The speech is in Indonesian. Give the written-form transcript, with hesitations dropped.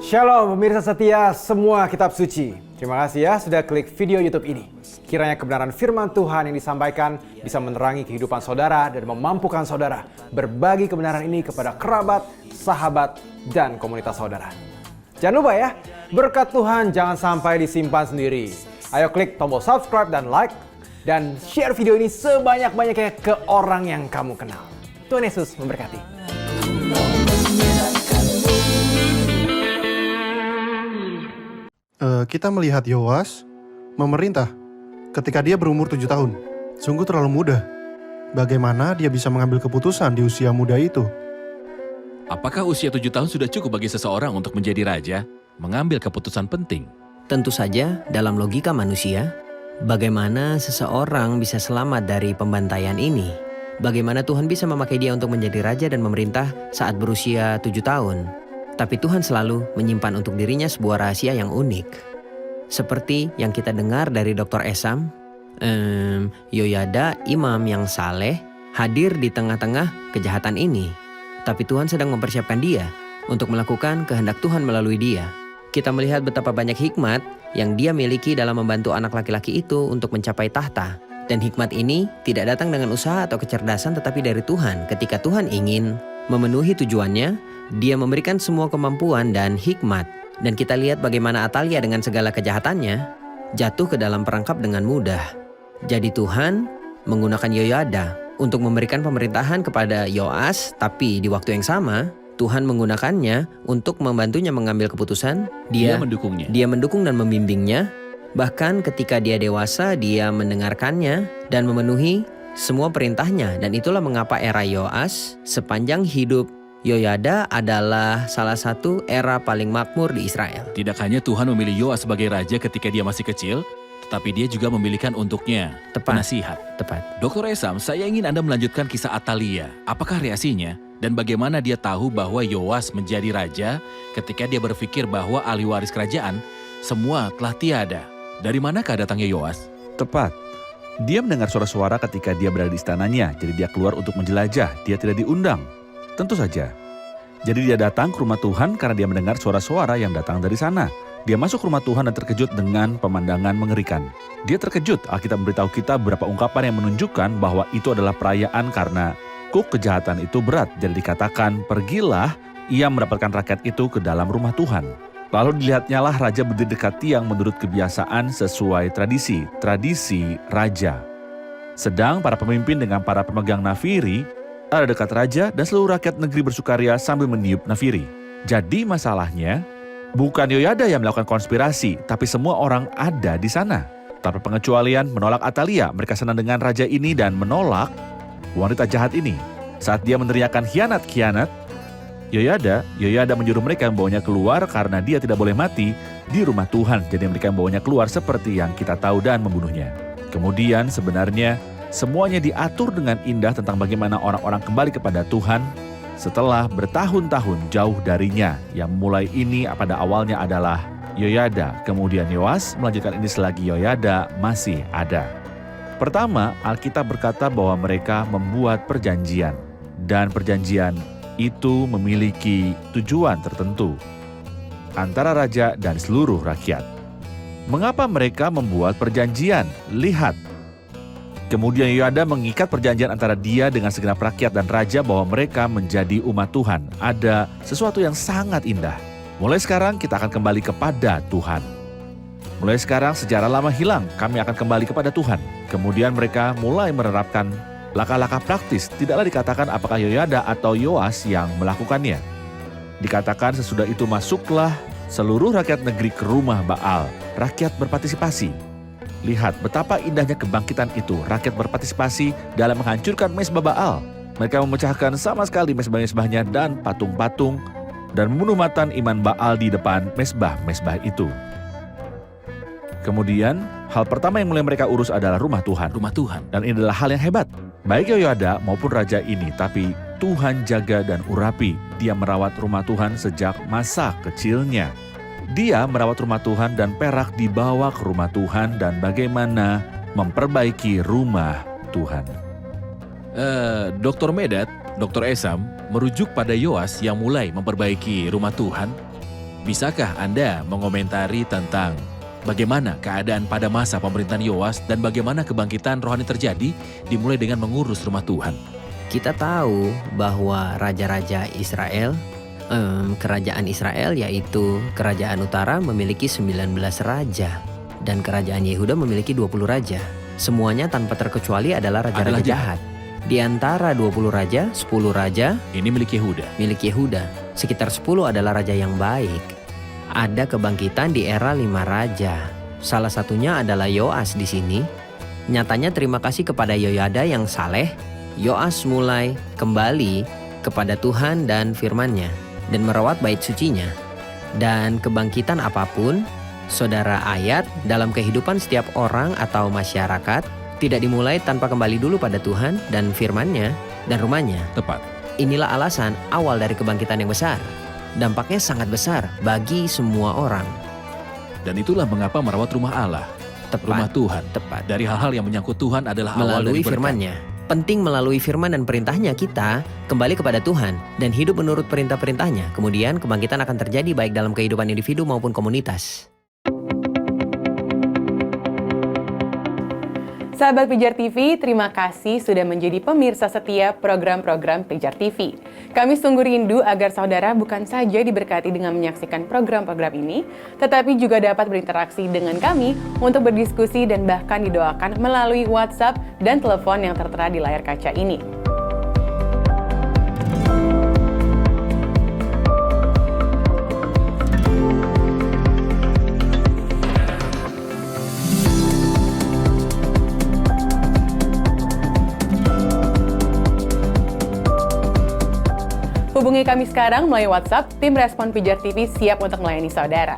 Shalom pemirsa setia semua kitab suci. Terima kasih ya sudah klik video YouTube ini. Kiranya kebenaran firman Tuhan yang disampaikan bisa menerangi kehidupan saudara dan memampukan saudara berbagi kebenaran ini kepada kerabat, sahabat, dan komunitas saudara. Jangan lupa ya, berkat Tuhan jangan sampai disimpan sendiri. Ayo klik tombol subscribe dan like, dan share video ini sebanyak-banyaknya ke orang yang kamu kenal. Tuhan Yesus memberkati. Kita melihat Yoas memerintah ketika dia berumur 7 tahun. Sungguh terlalu muda. Bagaimana dia bisa mengambil keputusan di usia muda itu? Apakah usia 7 tahun sudah cukup bagi seseorang untuk menjadi raja, mengambil keputusan penting? Tentu saja, dalam logika manusia, bagaimana seseorang bisa selamat dari pembantaian ini? Bagaimana Tuhan bisa memakai dia untuk menjadi raja dan memerintah saat berusia 7 tahun? Tapi Tuhan selalu menyimpan untuk dirinya sebuah rahasia yang unik. Seperti yang kita dengar dari Dr. Esam, Yoyada, imam yang saleh, hadir di tengah-tengah kejahatan ini. Tapi Tuhan sedang mempersiapkan dia untuk melakukan kehendak Tuhan melalui dia. Kita melihat betapa banyak hikmat yang dia miliki dalam membantu anak laki-laki itu untuk mencapai tahta. Dan hikmat ini tidak datang dengan usaha atau kecerdasan tetapi dari Tuhan. Ketika Tuhan ingin memenuhi tujuannya, dia memberikan semua kemampuan dan hikmat. Dan kita lihat bagaimana Atalia dengan segala kejahatannya jatuh ke dalam perangkap dengan mudah. Jadi Tuhan menggunakan Yoyada untuk memberikan pemerintahan kepada Yoas, tapi di waktu yang sama Tuhan menggunakannya untuk membantunya mengambil keputusan. Dia mendukungnya. Dia mendukung dan membimbingnya. Bahkan ketika dia dewasa, dia mendengarkannya dan memenuhi semua perintahnya. Dan itulah mengapa era Yoas sepanjang hidup Yoyada adalah salah satu era paling makmur di Israel. Tidak hanya Tuhan memilih Yoas sebagai raja ketika dia masih kecil, tetapi dia juga memilihkan untuknya penasihat. Tepat. Dr. Esam, saya ingin Anda melanjutkan kisah Atalia. Apakah reaksinya? Dan bagaimana dia tahu bahwa Yoas menjadi raja ketika dia berpikir bahwa ahli waris kerajaan semua telah tiada? Dari manakah datangnya Yoas? Tepat. Dia mendengar suara-suara ketika dia berada di istananya, jadi dia keluar untuk menjelajah. Dia tidak diundang. Tentu saja. Jadi dia datang ke rumah Tuhan karena dia mendengar suara-suara yang datang dari sana. Dia masuk ke rumah Tuhan dan terkejut dengan pemandangan mengerikan. Dia terkejut. Alkitab memberitahu kita beberapa ungkapan yang menunjukkan bahwa itu adalah perayaan karena kuk kejahatan itu berat. Jadi dikatakan, pergilah ia mendapatkan rakyat itu ke dalam rumah Tuhan. Lalu dilihatnyalah raja berdiri dekat tiang menurut kebiasaan sesuai tradisi raja. Sedang para pemimpin dengan para pemegang nafiri ada dekat raja dan seluruh rakyat negeri bersukaria sambil meniup nafiri. Jadi masalahnya, bukan Yoyada yang melakukan konspirasi, tapi semua orang ada di sana. Tanpa pengecualian menolak Atalia, mereka senang dengan raja ini dan menolak wanita jahat ini. Saat dia meneriakkan khianat, Yoyada menyuruh mereka membawanya keluar karena dia tidak boleh mati di rumah Tuhan. Jadi mereka membawanya keluar seperti yang kita tahu dan membunuhnya. Kemudian sebenarnya semuanya diatur dengan indah tentang bagaimana orang-orang kembali kepada Tuhan setelah bertahun-tahun jauh darinya. Yang mulai ini pada awalnya adalah Yoyada, kemudian Yoas melanjutkan ini selagi Yoyada masih ada. Pertama, Alkitab berkata bahwa mereka membuat perjanjian. Dan perjanjian itu memiliki tujuan tertentu antara raja dan seluruh rakyat. Mengapa mereka membuat perjanjian? Lihat. Kemudian Yoyada mengikat perjanjian antara dia dengan segenap rakyat dan raja bahwa mereka menjadi umat Tuhan. Ada sesuatu yang sangat indah. Mulai sekarang kita akan kembali kepada Tuhan. Mulai sekarang sejarah lama hilang, kami akan kembali kepada Tuhan. Kemudian mereka mulai menerapkan langkah-langkah praktis. Tidaklah dikatakan apakah Yoyada atau Yoas yang melakukannya. Dikatakan sesudah itu masuklah seluruh rakyat negeri ke rumah Baal. Rakyat berpartisipasi. Lihat betapa indahnya kebangkitan itu. Rakyat berpartisipasi dalam menghancurkan mezbah Baal. Mereka memecahkan sama sekali mezbah-mezbahnya dan patung-patung dan membunuh matan iman Baal di depan mezbah-mezbah itu. Kemudian, hal pertama yang mulai mereka urus adalah rumah Tuhan. Rumah Tuhan. Dan ini adalah hal yang hebat. Baik Yoyada maupun raja ini, tapi Tuhan jaga dan urapi. Dia merawat rumah Tuhan sejak masa kecilnya. Dia merawat rumah Tuhan dan perak dibawa ke rumah Tuhan dan bagaimana memperbaiki rumah Tuhan. Dr. Medat, Dr. Esam merujuk pada Yoas yang mulai memperbaiki rumah Tuhan. Bisakah Anda mengomentari tentang bagaimana keadaan pada masa pemerintahan Yoas dan bagaimana kebangkitan rohani terjadi dimulai dengan mengurus rumah Tuhan? Kita tahu bahwa raja-raja Israel, kerajaan Israel yaitu kerajaan utara memiliki 19 raja dan kerajaan Yehuda memiliki 20 raja. Semuanya tanpa terkecuali adalah raja-raja Adalah jahat. Di antara 20 raja, 10 raja Ini milik Yehuda. milik Yehuda. Sekitar 10 adalah raja yang baik. Ada kebangkitan di era 5 raja. Salah satunya adalah Yoas di sini. Nyatanya terima kasih kepada Yoyada yang saleh, Yoas mulai kembali kepada Tuhan dan firman-Nya dan merawat bait sucinya. Dan kebangkitan apapun, saudara, ayat dalam kehidupan setiap orang atau masyarakat tidak dimulai tanpa kembali dulu pada Tuhan dan firman-Nya dan rumahnya. Tepat. Inilah alasan awal dari kebangkitan yang besar. Dampaknya sangat besar bagi semua orang. Dan itulah mengapa merawat rumah Allah, rumah Tepat, Tuhan. tepat. Dari hal-hal yang menyangkut Tuhan adalah awal Melalui dari berkat. firman-Nya. Penting melalui firman dan perintahnya kita kembali kepada Tuhan dan hidup menurut perintah-perintahnya. Kemudian kebangkitan akan terjadi baik dalam kehidupan individu maupun komunitas. Sahabat Pijar TV, terima kasih sudah menjadi pemirsa setia program-program Pijar TV. Kami sungguh rindu agar saudara bukan saja diberkati dengan menyaksikan program-program ini, tetapi juga dapat berinteraksi dengan kami untuk berdiskusi dan bahkan didoakan melalui WhatsApp dan telepon yang tertera di layar kaca ini. Hubungi kami sekarang melalui WhatsApp, tim Respon Pijar TV siap untuk melayani saudara.